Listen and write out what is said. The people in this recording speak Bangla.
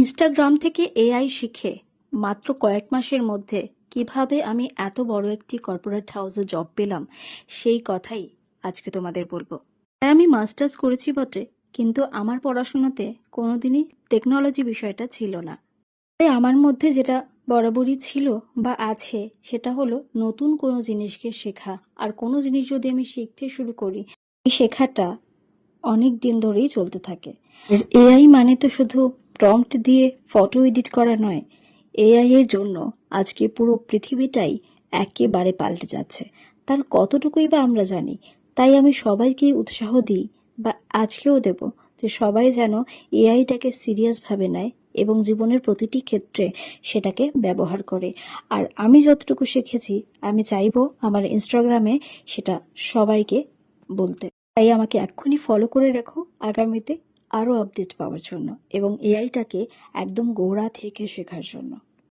ইনস্টাগ্রাম থেকে এআই শিখে মাত্র কয়েক মাসের মধ্যে কিভাবে আমি এত বড় একটি কর্পোরেট হাউসে জব পেলাম সেই কথাই আজকে তোমাদের বলবো। তাই আমি মাস্টার্স করেছি বটে, কিন্তু আমার পড়াশোনাতে কোনোদিনই টেকনোলজি বিষয়টা ছিল না। তাই আমার মধ্যে যেটা বরাবরই ছিল বা আছে সেটা হলো নতুন কোনো জিনিসকে শেখা। আর কোনো জিনিস যদি আমি শিখতে শুরু করি, এই শেখাটা অনেক দিন ধরেই চলতে থাকে। এআই মানে তো শুধু প্রম্পট দিয়ে ফটো এডিট করা নয়। এআই এর জন্য আজকে পুরো পৃথিবীটাই একেবারে পাল্টে যাচ্ছে। তার কতটুকুই বা আমরা জানি। তাই আমি সবাইকেই উৎসাহ দিই বা আজকেও দেব যে সবাই যেন এআইটাকে সিরিয়াস ভাবে নেয় এবং জীবনের প্রতিটি ক্ষেত্রে সেটাকে ব্যবহার করে। আর আমি যতটুকু শিখেছি আমি চাইবো আমার ইনস্টাগ্রামে সেটা সবাইকে বলতে। তাই আমাকে এক্ষুনি ফলো করে রেখো আগামীতে আরও আপডেট পাওয়ার জন্য এবং এআইটাকে একদম গোড়া থেকে শেখার জন্য।